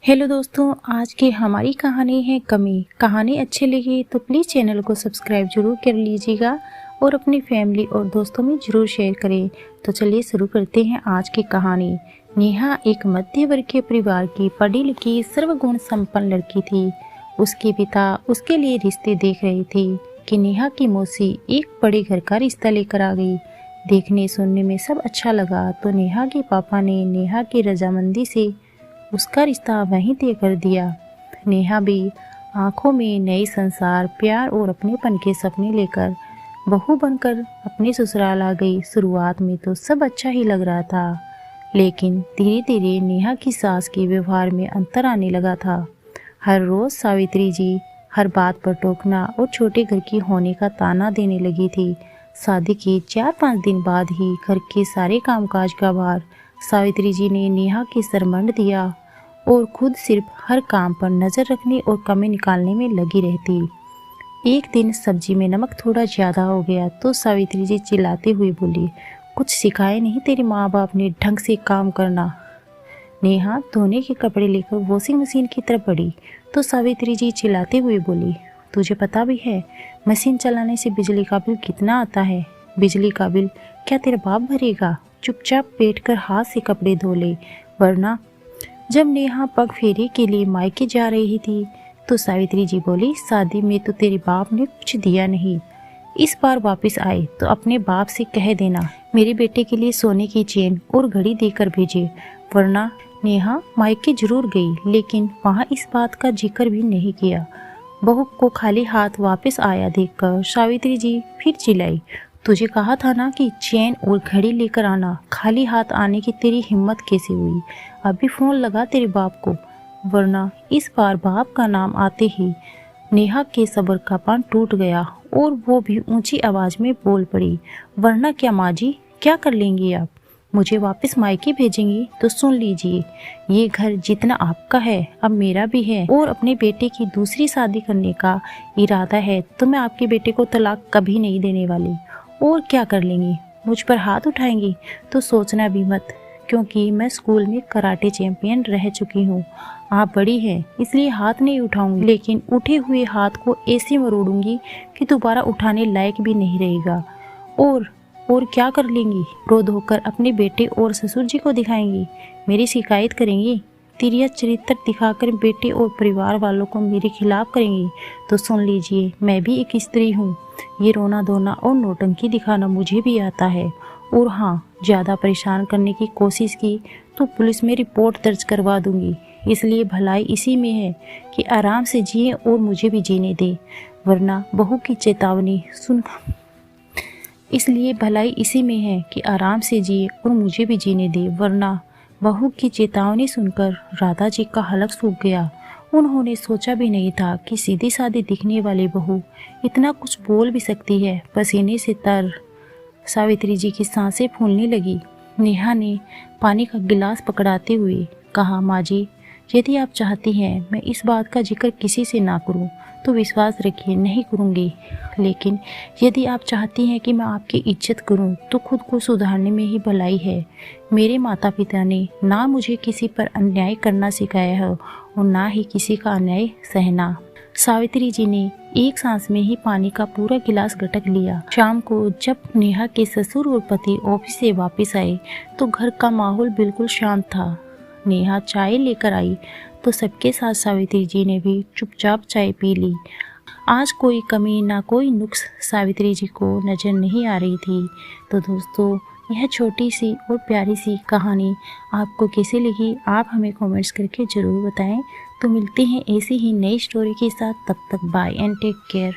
Hello दोस्तों, आज की हमारी कहानी है कमी। कहानी अच्छी लगी तो प्लीज़ चैनल को सब्सक्राइब जरूर कर लीजिएगा और अपनी फैमिली और दोस्तों में ज़रूर शेयर करें। तो चलिए शुरू करते हैं आज की कहानी। नेहा एक मध्य वर्गीय परिवार की पढ़ी लिखी सर्वगुण संपन्न लड़की थी। उसके पिता उसके लिए रिश्ते देख रहे थे कि नेहा की मौसी एक बड़े घर का रिश्ता लेकर आ गई। देखने सुनने में सब अच्छा लगा तो नेहा के पापा ने नेहा की रजामंदी से उसका रिश्ता वहीं तय कर दिया। नेहा भी आंखों में नए संसार, प्यार और अपनेपन के सपने लेकर बहू बनकर अपने ससुराल आ गई। शुरुआत में तो सब अच्छा ही लग रहा था, लेकिन धीरे धीरे नेहा की सास के व्यवहार में अंतर आने लगा था। हर रोज सावित्री जी हर बात पर टोकना और छोटे घर की होने का ताना देने लगी थी। शादी के 4-5 दिन बाद ही घर के सारे कामकाज का भार सावित्री जी ने नेहा के सर मंड दिया और खुद सिर्फ हर काम पर नज़र रखने और कमी निकालने में लगी रहती। एक दिन सब्जी में नमक थोड़ा ज़्यादा हो गया तो सावित्री जी चिल्लाते हुए बोली, कुछ सिखाए नहीं तेरे माँ बाप ने ढंग से काम करना। नेहा धोने के कपड़े लेकर वॉशिंग मशीन की तरफ बढ़ी तो सावित्री जी चिल्लाते हुए बोली, तुझे पता भी है मशीन चलाने से बिजली का बिल कितना आता है? बिजली का बिल क्या तेरा बाप भरेगा? चुपचाप बैठकर हाथ से कपड़े धो ले, वरना। जब नेहा पग फेरे के लिए मायके जा रही थी तो सावित्री जी बोली, शादी में तो तेरे बाप ने कुछ दिया नहीं, इस बार वापस आए तो अपने बाप से कह देना मेरे बेटे के लिए सोने की चेन और घड़ी देकर भेजे, वरना। नेहा मायके जरूर गई, लेकिन वहाँ इस बात का जिक्र भी नहीं किया। बहू को खाली हाथ वापस आया देखकर सावित्री जी फिर चिल्लाई, तुझे कहा था ना कि चेन और घड़ी लेकर आना, खाली हाथ आने की तेरी हिम्मत कैसे हुई? अभी फोन लगा तेरे बाप को, वरना। इस बार बाप का नाम आते ही नेहा के सब्र का बांध टूट गया और वो भी ऊंची आवाज में बोल पड़ी, वरना क्या माँ जी, क्या कर लेंगी आप? मुझे वापस मायके भेजेंगी तो सुन लीजिए, ये घर जितना आपका है अब मेरा भी है, और अपने बेटे की दूसरी शादी करने का इरादा है तो मैं आपके बेटे को तलाक कभी नहीं देने वाली। और क्या कर लेंगी? मुझ पर हाथ उठाएंगी तो सोचना भी मत, क्योंकि मैं स्कूल में कराटे चैंपियन रह चुकी हूँ। आप बड़ी हैं इसलिए हाथ नहीं उठाऊंगी, लेकिन उठे हुए हाथ को ऐसे मरोड़ूंगी कि दोबारा उठाने लायक भी नहीं रहेगा। और क्या कर लेंगी? क्रोध होकर अपने बेटे और ससुर जी को दिखाएंगी, मेरी शिकायत करेंगी, तिरिया चरित्र दिखाकर बेटे और परिवार वालों को मेरे खिलाफ करेंगी। तो सुन लीजिए, मैं भी एक स्त्री हूँ, ये रोना धोना और नौटंकी दिखाना मुझे भी आता है। और हाँ, ज़्यादा परेशान करने की कोशिश की तो पुलिस में रिपोर्ट दर्ज करवा दूंगी। इसलिए भलाई इसी में है कि आराम से जिए और मुझे भी जीने दे, वरना बहू की चेतावनी सुन। इसलिए भलाई इसी में है कि आराम से जिए और मुझे भी जीने दे, वरना। बहू की चेतावनी सुनकर राधा जी का हलक सूख गया। उन्होंने सोचा भी नहीं था कि सीधी सादी दिखने वाली बहू इतना कुछ बोल भी सकती है। पसीने से तर सावित्री जी की सांसें फूलने लगी। नेहा ने पानी का गिलास पकड़ाते हुए कहा, माँ जी, यदि आप चाहती हैं मैं इस बात का जिक्र किसी से ना करूं तो विश्वास रखिए नहीं करूंगी, लेकिन यदि आप चाहती हैं कि मैं आपकी इज्जत करूं तो खुद को सुधारने में ही भलाई है। मेरे माता पिता ने ना मुझे किसी पर अन्याय करना सिखाया है और ना ही किसी का अन्याय सहना। सावित्री जी ने एक सांस में ही पानी का पूरा गिलास गटक लिया। शाम को जब नेहा के ससुर और पति ऑफिस से वापस आए तो घर का माहौल बिल्कुल शांत था। नेहा चाय लेकर आई तो सबके साथ सावित्री जी ने भी चुपचाप चाय पी ली। आज कोई कमी ना कोई नुक्स सावित्री जी को नज़र नहीं आ रही थी। तो दोस्तों, यह छोटी सी और प्यारी सी कहानी आपको कैसी लगी, आप हमें कमेंट्स करके ज़रूर बताएं। तो मिलते हैं ऐसी ही नई स्टोरी के साथ, तब तक बाय एंड टेक केयर।